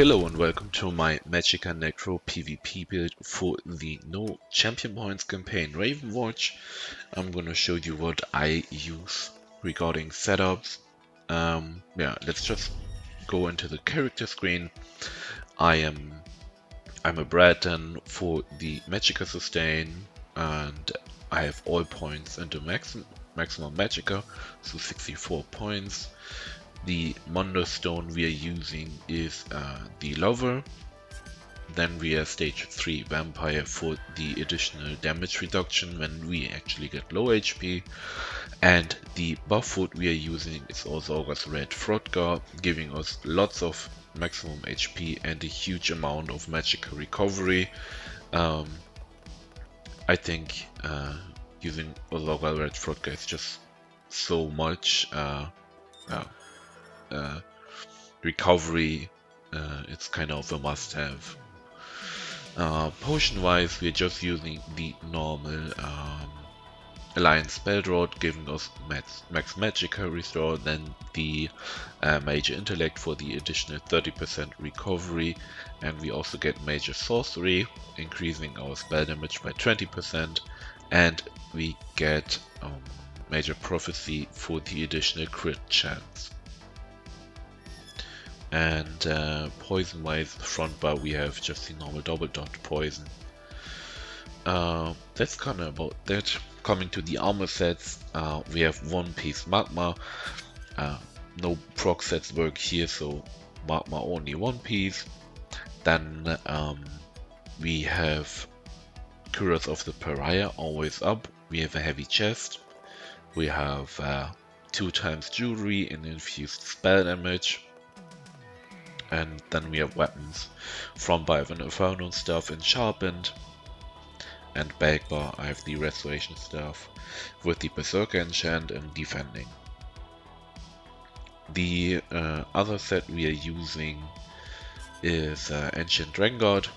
Hello and welcome to my Magicka Necro PvP build for the No Champion Points campaign Raven Watch. I'm gonna show you what I use regarding setups. Let's just go into the character screen. I'm a Breton for the Magicka sustain, and I have all points into maximum Magicka, so 64 points. The Mondo Stone we are using is the Lover. Then we are stage 3 Vampire for the additional damage reduction when we actually get low HP. And the buff food we are using is also Augur's Red Frotgar, giving us lots of maximum HP and a huge amount of Magicka recovery. I think using Augur's Red Frotgar is just so much recovery. It's kind of a must-have. Potion wise, we're just using the normal Alliance Spell Rod, giving us max Magicka restore, then the Major Intellect for the additional 30% recovery, and we also get Major Sorcery, increasing our spell damage by 20%, and we get Major Prophecy for the additional crit chance. And poison wise, front bar we have just the normal double dot poison. That's kind of about that. Coming to the armor sets, we have one piece magma. No proc sets work here, so magma only one piece. Then we have Curse of the Pariah always up. We have a heavy chest. We have 2 times jewelry and infused spell damage. And then we have weapons. Front bar I have an Inferno Staff and Sharpened. And back bar I have the Restoration Staff with the Berserker enchant and Defending. The other set we are using is Ancient Dragon God.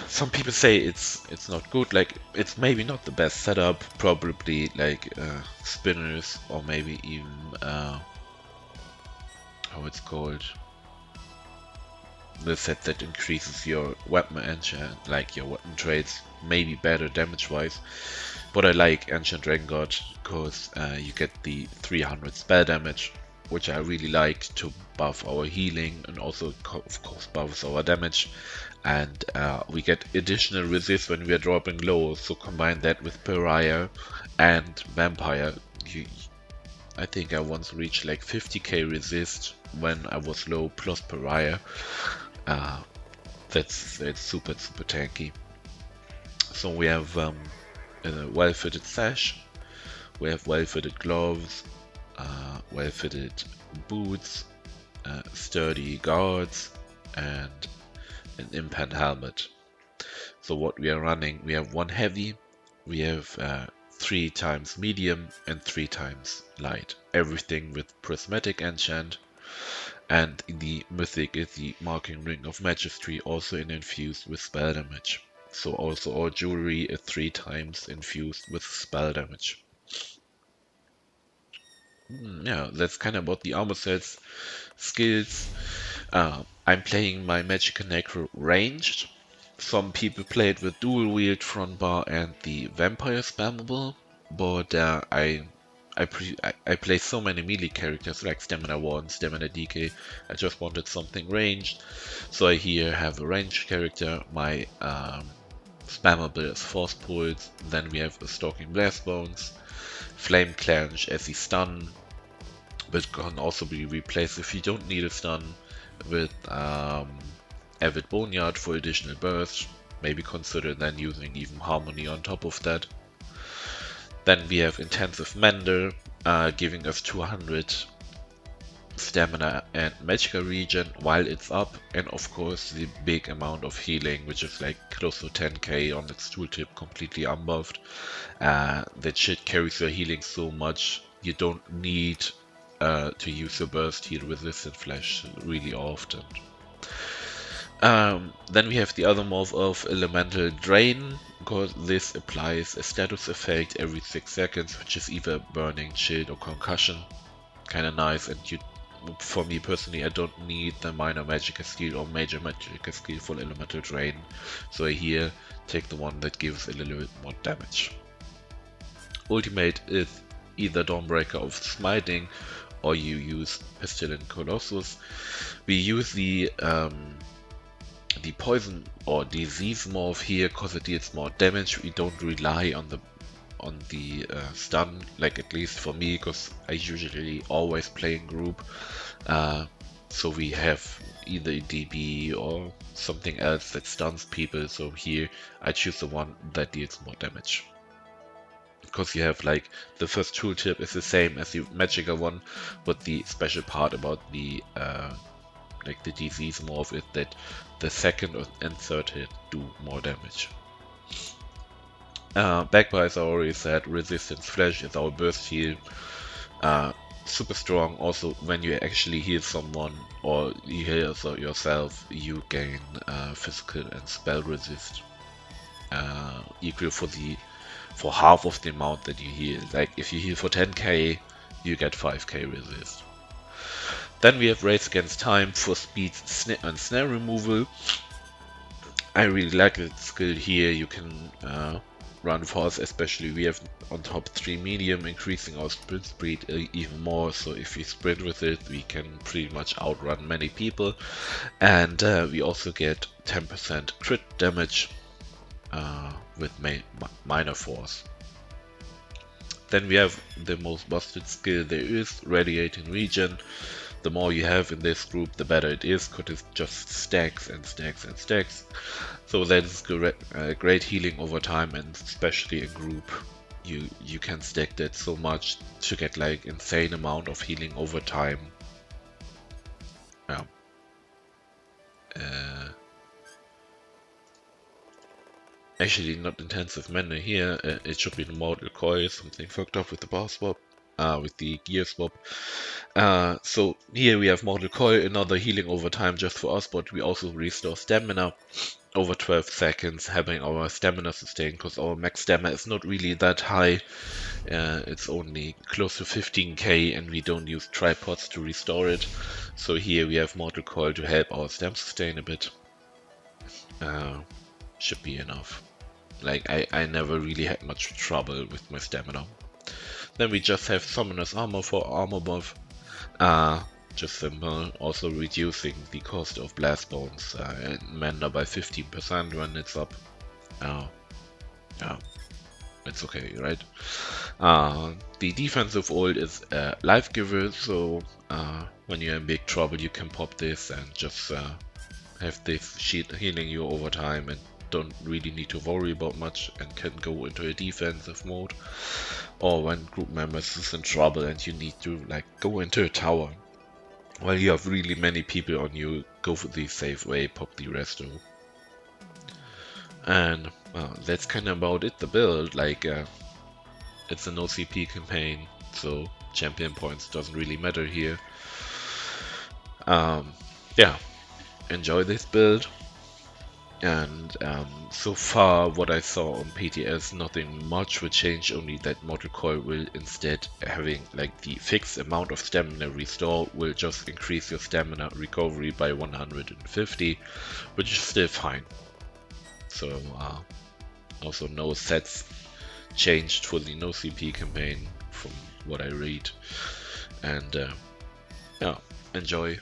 Some people say it's not good, like it's maybe not the best setup, probably like spinners or maybe even how it's called, the set that increases your weapon enchant, like your weapon traits, maybe better damage wise. But I like Ancient Dragon God because you get the 300 spell damage, which I really like to buff our healing and also of course buffs our damage. And we get additional resist when we are dropping low, so combine that with Pariah and Vampire. I think I once reached like 50k resist when I was low plus Pariah. That's super tanky. So we have a well-fitted sash, we have well-fitted gloves, well-fitted boots, sturdy guards, and an impan helmet. So what we are running, we have 1 heavy, we have 3 times medium and 3 times light. Everything with prismatic enchant, and the mythic is the Marking Ring of Magistry, also infused with spell damage. So also all jewelry is 3 times infused with spell damage. Yeah, that's kind of about the armor sets. Skills. I'm playing my Magicka Necro ranged. Some people play it with dual wield front bar and the vampire spammable, but I play so many melee characters like Stamina 1, Stamina DK. I just wanted something ranged, so I here have a ranged character. My spammable is Force Pulse. Then we have a Stalking Blast Bones, Flame Clench as the stun, but can also be replaced if you don't need a stun with Avid Boneyard for additional burst. Maybe consider then using even Harmony on top of that. Then we have Intensive Mender, giving us 200 stamina and Magicka regen while it's up, and of course the big amount of healing, which is like close to 10k on its tooltip, completely unbuffed. That shit carries your healing so much, you don't need to use your burst heal resistant flash really often. Then we have the other morph of Elemental Drain, because this applies a status effect every 6 seconds, which is either burning, shield or concussion. Kinda nice, and you for me personally, I don't need the minor Magicka skill or major Magicka skill for elemental drain, so I here take the one that gives a little bit more damage. Ultimate is either Dawnbreaker of Smiting, or you use Pestilent Colossus. We use the poison or disease morph here because it deals more damage. We don't rely on the stun, like at least for me, because I usually always play in group. So we have either a DB or something else that stuns people. So here I choose the one that deals more damage. Because you have like the first tooltip is the same as the Magicka one, but the special part about the like the disease morph is that the second and third hit do more damage. Backbite, as I already said, resistance flash is our burst heal. Super strong. Also, when you actually heal someone or you heal yourself, you gain physical and spell resist. Equal for half of the amount that you heal. Like if you heal for 10k, you get 5k resist. Then we have Race Against Time for speed and snare removal. I really like that skill here. You can run fast, especially we have on top 3 medium, increasing our sprint speed even more. So if we sprint with it, we can pretty much outrun many people. And we also get 10% crit damage with minor force. Then we have the most busted skill there is, Radiating Regen. The more you have in this group, the better it is, because it just stacks and stacks and stacks. So that is great healing over time, and especially in group, you can stack that so much to get like insane amount of healing over time. Yeah. Actually, not intensive mana here. It should be the Mortal Coil. Something fucked up with the bar swap. With the gear swap. So here we have Mortal Coil, another healing over time just for us, but we also restore stamina over 12 seconds, having our stamina sustained, because our max stamina is not really that high. It's only close to 15k, and we don't use tripods to restore it. So here we have Mortal Coil to help our stam sustain a bit. Should be enough. Like I never really had much trouble with my stamina. Then we just have Summoner's Armor for armor buff. Just simple. Also reducing the cost of Blast Bones and mana by 15% when it's up. Yeah, it's okay, right? The defensive ult is Life Giver, so when you're in big trouble you can pop this and just have this sheet healing you over time, and don't really need to worry about much, and can go into a defensive mode. Or when group members is in trouble and you need to like go into a tower. While you have really many people on you, go for the safe way, pop the resto. And that's kind of about it, the build. Like it's a noCP campaign, so champion points doesn't really matter here. Yeah, enjoy this build. And so far what I saw on PTS, nothing much will change, only that Mortal Coil will instead having like the fixed amount of stamina restore will just increase your stamina recovery by 150, which is still fine. So also no sets changed for the noCP campaign from what I read. And yeah, enjoy.